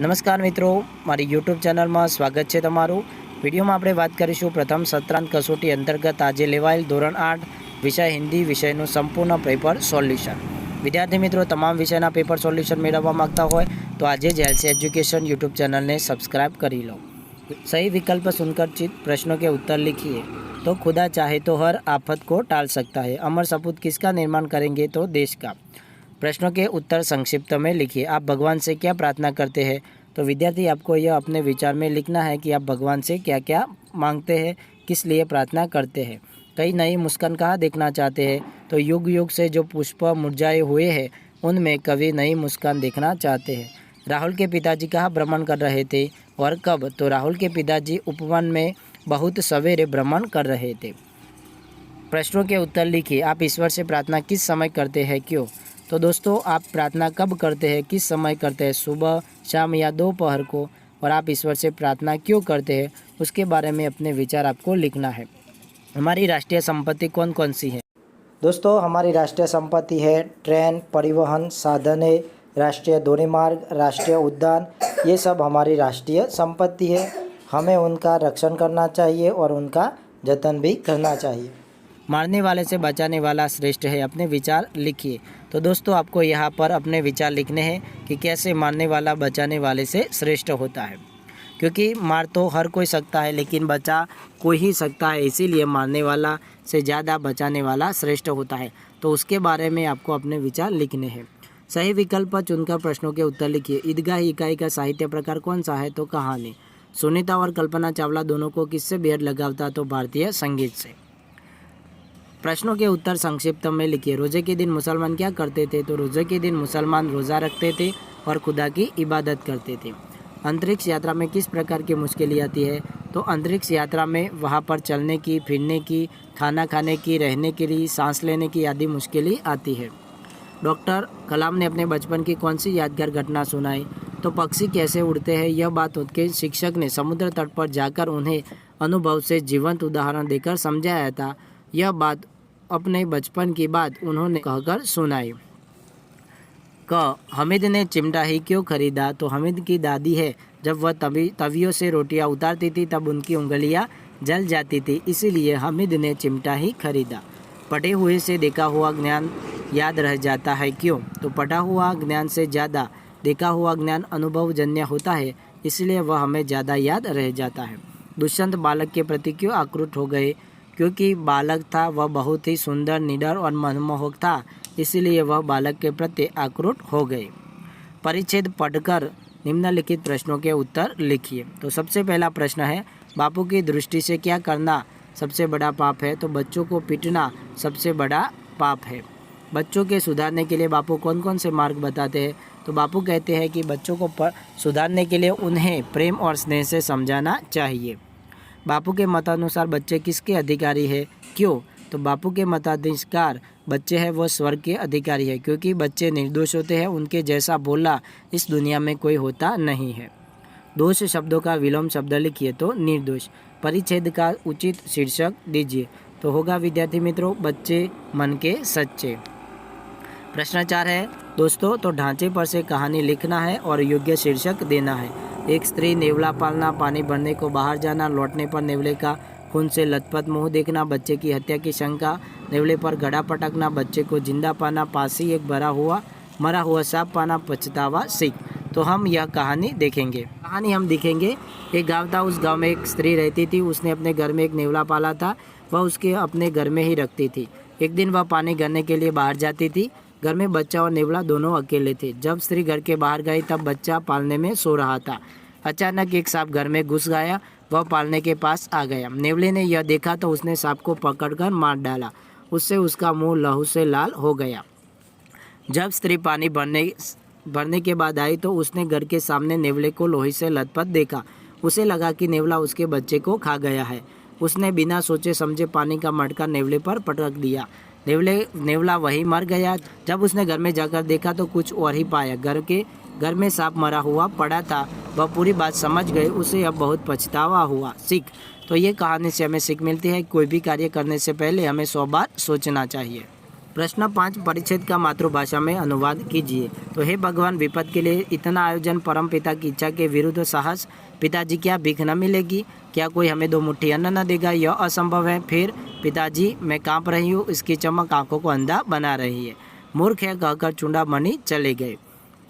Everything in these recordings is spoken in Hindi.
નમસ્કાર મિત્રો, મારી યુટ્યુબ ચેનલમાં સ્વાગત છે તમારું। વિડીયોમાં આપણે વાત કરીશું પ્રથમ સત્રાંત કસોટી અંતર્ગત આજે લેવાયેલ ધોરણ 8 વિષય હિન્દી વિષયનું સંપૂર્ણ પેપર સોલ્યુશન। વિદ્યાર્થી મિત્રો તમામ વિષયના પેપર સોલ્યુશન મેળવવા માંગતા હોય તો આજે જ એલસી एजुकेशन यूट्यूब चैनल ने सब्सक्राइब कर लो। सही विकल्प सुनकर चित प्रश्नों के उत्तर लिखिए। तो खुदा चाहे तो हर आफत को टाल सकता है। अमर सपूत किसका निर्माण करेंगे? तो देश का। प्रश्नों के उत्तर संक्षिप्त में लिखिए। आप भगवान से क्या प्रार्थना करते हैं? तो विद्यार्थी आपको यह अपने विचार में लिखना है कि आप भगवान से क्या क्या मांगते हैं, किस लिए प्रार्थना करते हैं। कई नई मुस्कान कहाँ देखना चाहते हैं? तो युग युग से जो पुष्प मुरझाए हुए हैं उनमें कभी नई मुस्कान देखना चाहते हैं। राहुल के पिताजी कहाँ भ्रमण कर रहे थे और कब? तो राहुल के पिताजी उपवन में बहुत सवेरे भ्रमण कर रहे थे। प्रश्नों के उत्तर लिखिए। आप ईश्वर से प्रार्थना किस समय करते हैं, क्यों? तो दोस्तों, आप प्रार्थना कब करते हैं, किस समय करते हैं, सुबह, शाम या दोपहर को? और आप ईश्वर से प्रार्थना क्यों करते हैं उसके बारे में अपने विचार आपको लिखना है। हमारी राष्ट्रीय संपत्ति कौन कौन सी है? दोस्तों, हमारी राष्ट्रीय संपत्ति है ट्रेन, परिवहन साधन है, राष्ट्रीय धोरीमार्ग, राष्ट्रीय उद्यान, ये सब हमारी राष्ट्रीय संपत्ति है। हमें उनका रक्षण करना चाहिए और उनका जतन भी करना चाहिए। मारने वाले से बचाने वाला श्रेष्ठ है। अपने विचार लिखिए। तो दोस्तों, आपको यहाँ पर अपने विचार लिखने हैं कि कैसे मारने वाला बचाने वाले से श्रेष्ठ होता है, क्योंकि मार तो हर कोई सकता है लेकिन बचा कोई ही सकता है, इसीलिए मारने वाला से ज़्यादा बचाने वाला श्रेष्ठ होता है। तो उसके बारे में आपको अपने विचार लिखने हैं। सही विकल्प चुनकर प्रश्नों के उत्तर लिखिए। ईदगाह इकाई का साहित्य प्रकार कौन सा है? तो कहानी। सुनीता और कल्पना चावला दोनों को किससे बेहद लगाव था? तो भारतीय संगीत से। प्रश्नों के उत्तर संक्षिप्त में लिखिए। रोज़े के दिन मुसलमान क्या करते थे? तो रोज़े के दिन मुसलमान रोज़ा रखते थे और खुदा की इबादत करते थे। अंतरिक्ष यात्रा में किस प्रकार की मुश्किलें आती है? तो अंतरिक्ष यात्रा में वहाँ पर चलने की, फिरने की, खाना खाने की, रहने के लिए, सांस लेने की आदि मुश्किलें आती है। डॉक्टर कलाम ने अपने बचपन की कौन सी यादगार घटना सुनाई? तो पक्षी कैसे उड़ते हैं यह बात उनके शिक्षक ने समुद्र तट पर जाकर उन्हें अनुभव से जीवंत उदाहरण देकर समझाया था। यह बात अपने बचपन की बात उन्होंने कहकर सुनाई। क हामिद ने चिमटा ही क्यों खरीदा? तो हामिद की दादी है, जब वह तवियों से रोटियां उतारती थी तब उनकी उंगलियां जल जाती थी, इसीलिए हामिद ने चिमटा ही खरीदा। पढ़े हुए से देखा हुआ ज्ञान याद रह जाता है, क्यों? तो पढ़ा हुआ ज्ञान से ज़्यादा देखा हुआ ज्ञान अनुभवजन्य होता है, इसलिए वह हमें ज़्यादा याद रह जाता है। दुष्यंत बालक के प्रति क्यों आक्रुत हो गए? क्योंकि बालक था वह बहुत ही सुंदर, निडर और मनमोहक था, इसलिए वह बालक के प्रति आक्रुत हो गए। परिच्छेद पढ़कर निम्नलिखित प्रश्नों के उत्तर लिखिए। तो सबसे पहला प्रश्न है, बापू की दृष्टि से क्या करना सबसे बड़ा पाप है? तो बच्चों को पीटना सबसे बड़ा पाप है। बच्चों के सुधारने के लिए बापू कौन कौन से मार्ग बताते हैं? तो बापू कहते हैं कि बच्चों को सुधारने के लिए उन्हें प्रेम और स्नेह से समझाना चाहिए। बापू के मतानुसार बच्चे किसके अधिकारी है, क्यों? तो बापू के मतानुसार बच्चे हैं वो स्वर्ग के अधिकारी है, क्योंकि बच्चे निर्दोष होते हैं, उनके जैसा भोला इस दुनिया में कोई होता नहीं है। दोष शब्दों का विलोम शब्द लिखिए। तो निर्दोष। परिच्छेद का उचित शीर्षक दीजिए। तो होगा विद्यार्थी मित्रों, बच्चे मन के सच्चे। प्रश्न 4 है दोस्तों, तो ढांचे पर से कहानी लिखना है और योग्य शीर्षक देना है। एक स्त्री, नेवला पालना, पानी भरने को बाहर जाना, लौटने पर नेवले का खून से लथपथ मुंह देखना, बच्चे की हत्या की शंका, नेवले पर घड़ा पटकना, बच्चे को जिंदा पाना, पासी एक मरा हुआ सांप पाना, पछतावा सीख। तो हम यह कहानी देखेंगे। कहानी हम दिखेंगे। एक गांव था, उस गांव में एक स्त्री रहती थी। उसने अपने घर में एक नेवला पाला था, वह उसके अपने घर में ही रखती थी। एक दिन वह पानी भरने के लिए बाहर जाती थी। घर में बच्चा और नेवला दोनों अकेले थे। जब स्त्री घर के बाहर गई तब बच्चा पालने में सो रहा था। अचानक एक सांप घर में घुस गया, वह पालने के पास आ गया। नेवले ने यह देखा तो उसने सांप को पकड़कर मार डाला। उससे उसका मुंह लहू से लाल हो गया। जब स्त्री पानी भरने के बाद आई तो उसने घर के सामने नेवले को लोहे से लथपथ देखा। उसे लगा कि नेवला उसके बच्चे को खा गया है। उसने बिना सोचे समझे पानी का मटका नेवले पर पटक दिया। नेवला वही मर गया। जब उसने घर में जाकर देखा तो कुछ और ही पाया। घर में सांप मरा हुआ पड़ा था। वह पूरी बात समझ गए। उसे अब बहुत पछतावा हुआ। सीख। तो ये कहानी से हमें सीख मिलती है, कोई भी कार्य करने से पहले हमें 100 बार सोचना चाहिए। प्रश्न 5, परिच्छेद का मातृभाषा में अनुवाद कीजिए। तो हे भगवान, विपद के लिए इतना आयोजन, परम पिता की इच्छा के विरुद्ध साहस, पिताजी क्या भीख न मिलेगी, क्या कोई हमें 2 मुट्ठी अन्न न देगा, यह असंभव है। फिर पिताजी, मैं काँप रही हूँ, इसकी चमक आंखों को अंधा बना रही है। मूर्ख है कहकर चूंडामणि चले गए।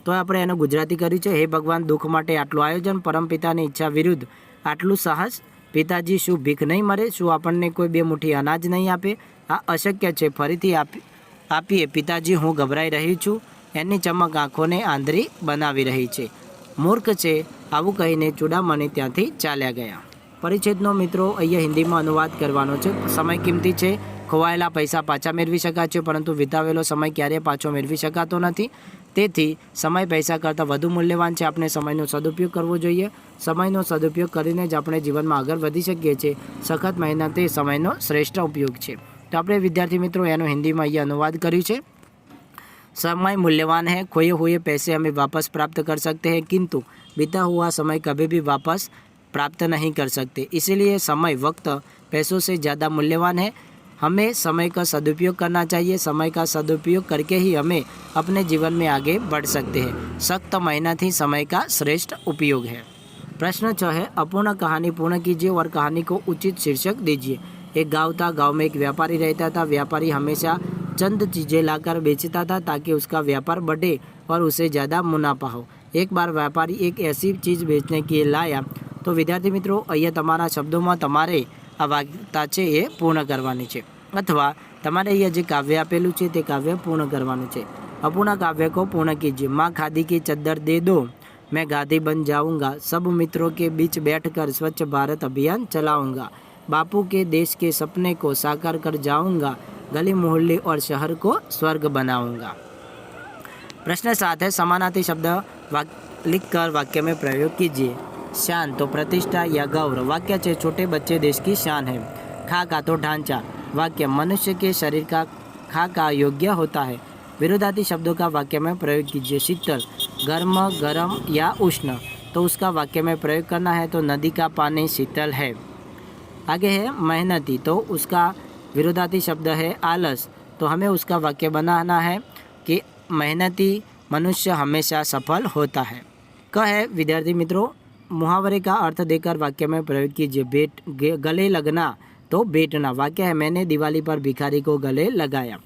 तो આપણે એનું ગુજરાતી કર્યું છે, હે ભગવાન, દુઃખ માટે આટલું આયોજન, પરમ પિતાની ઈચ્છા વિરુદ્ધ આટલું સાહસ, પિતાજી શું ભીખ નહીં મરે, શું આપણને કોઈ 2 મુઠ્ઠી અનાજ નહીં આપે, આ અશક્ય છે, ફરીથી આપીએ પિતાજી, હું ગભરાઈ રહી છું, એની ચમક આંખોને આંધળી બનાવી રહી છે, મૂર્ખ છે, આવું કહીને ચૂડામણી ત્યાંથી ચાલ્યા ગયા। પરિચ્છેદનો મિત્રો અહીંયા હિન્દીમાં અનુવાદ કરવાનો છે। સમય કિંમતી છે, ખોવાયેલા પૈસા પાછા મેળવી શકાય છે, પરંતુ વિતાવેલો સમય ક્યારેય પાછો મેળવી શકાતો નથી। તેથી સમય પૈસા કરતાં વધુ મૂલ્યવાન છે। આપણે સમયનો સદુપયોગ કરવો જોઈએ। સમયનો સદુપયોગ કરીને જ આપણે જીવનમાં આગળ વધી શકીએ છીએ। સખત મહેનત એ સમયનો શ્રેષ્ઠ ઉપયોગ છે। તો આપણે વિદ્યાર્થી મિત્રો એનો હિન્દીમાં અહીંયા અનુવાદ કર્યું છે। समय मूल्यवान है, खोए हुए पैसे हमें वापस प्राप्त कर सकते हैं, किंतु बीता हुआ समय कभी भी वापस प्राप्त नहीं कर सकते। इसीलिए समय, वक्त पैसों से ज़्यादा मूल्यवान है। हमें समय का सदुपयोग करना चाहिए। समय का सदुपयोग करके ही हमें अपने जीवन में आगे बढ़ सकते हैं। सख्त मेहनत ही समय का श्रेष्ठ उपयोग है। प्रश्न 6 है, अपूर्ण कहानी पूर्ण कीजिए और कहानी को उचित शीर्षक दीजिए। एक गाँव था। गाँव में एक व्यापारी रहता था। व्यापारी हमेशा चंद चीज़ें लाकर बेचता था ताकि उसका व्यापार बढ़े और उसे ज़्यादा मुनाफा हो। एक बार व्यापारी एक ऐसी चीज़ बेचने के लिए लाया। तो विद्यार्थी मित्रों, અહીંયા તમારા શબ્દોમાં તમારે આ વાર્તા છે એ પૂર્ણ કરવાની છે, અથવા તમારે અહીંયા જે કાવ્ય આપેલું છે તે કાવ્ય પૂર્ણ કરવાનું છે। અપૂર્ણ કાવ્ય को पूर्ण कीजिए। माँ खादी की चद्दर दे दो, मैं गादी बन जाऊंगा, सब मित्रों के बीच बैठकर स्वच्छ भारत अभियान चलाऊंगा, बापू के देश के सपने को साकार कर जाऊंगा, गली मोहल्ले और शहर को स्वर्ग बनाऊंगा। प्रश्न 7 है, समानार्थी शब्द लिखकर वाक्य में प्रयोग कीजिए। शान तो प्रतिष्ठा या गौरव। वाक्य से छोटे बच्चे देश की शान है। खाका तो ढांचा। वाक्य मनुष्य के शरीर का खाका योग्य होता है। विरोधार्थी शब्दों का वाक्य में प्रयोग कीजिए। शीतल, गर्म, गरम या उष्ण। तो उसका वाक्य में प्रयोग करना है तो नदी का पानी शीतल है। आगे है मेहनती, तो उसका विरोधार्थी शब्द है आलस। तो हमें उसका वाक्य बनाना है कि मेहनती मनुष्य हमेशा सफल होता है। क है, विद्यार्थी मित्रों, मुहावरे का अर्थ देकर वाक्य में प्रयोग कीजिए। गले लगना तो बेटना। वाक्य है, मैंने दिवाली पर भिखारी को गले लगाया।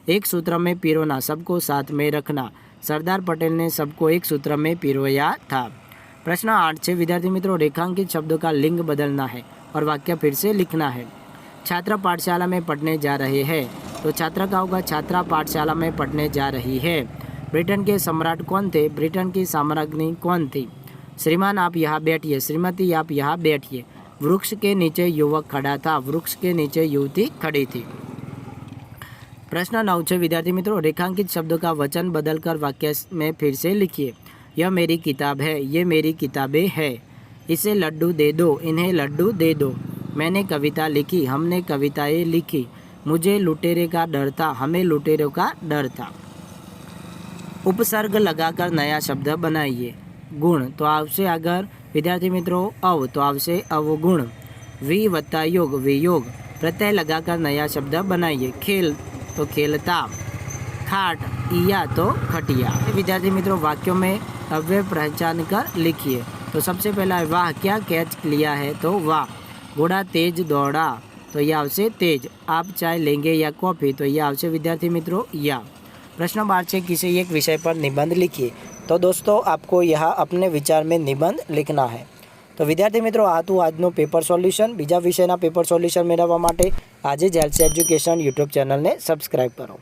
एक सूत्र में पिरोना, सबको साथ में रखना। सरदार पटेल ने सबको एक सूत्र में पिरोया था। प्रश्न 8 से विद्यार्थी मित्रों, रेखांकित शब्दों का लिंग बदलना है और वाक्य फिर से लिखना है। छात्र पाठशाला में पढ़ने जा रहे हैं। तो छात्र का होगा छात्रा पाठशाला में पढ़ने जा रही है। ब्रिटेन के सम्राट कौन थे? ब्रिटेन की साम्राज्ञी कौन थी? श्रीमान आप यहाँ बैठिए, श्रीमती आप यहाँ बैठिए। वृक्ष के नीचे युवक खड़ा था, वृक्ष के नीचे युवती खड़ी थी। प्रश्न 9 से विद्यार्थी मित्रों, रेखांकित शब्दों का वचन बदलकर वाक्य में फिर से लिखिए। यह मेरी किताब है, ये मेरी किताबें है। इसे लड्डू दे दो, इन्हें लड्डू दे दो। मैंने कविता लिखी, हमने कविताएं लिखी। मुझे लुटेरे का डर था, हमें लुटेरों का डर था। उपसर्ग लगाकर नया शब्द बनाइए। गुण, तो आवशे अगर विद्यार्थी मित्रों अव, तो आवशे अवगुण। वी वत्ता योग, वियोग। प्रत्यय लगाकर नया शब्द बनाइए। खेल, तो खेलता। खाट, इया, तो खटिया। विद्यार्थी मित्रों, वाक्यों में अव्यय पहचान कर लिखिए। तो सबसे पहला वाह, क्या कैच लिया है? तो वाह। घोड़ा तेज दौड़ा, तो यह आवशे तेज। आप चाय लेंगे या कॉफ़ी? तो यह आवशे विद्यार्थी मित्रों या। प्रश्न 12 से किसी एक विषय पर निबंध लिखिए। तो दोस्तों, आपको यहाँ अपने विचार में निबंध लिखना है। तो विद्यार्थी मित्रों, आ तो આજનું પેપર સોલ્યુશન। બીજા વિષયના પેપર સોલ્યુશન મેળવવા માટે આજે જ હેલ્થ એજ્યુકેશન યુટ્યુબ ચેનલને સબસ્ક્રાઈબ કરો।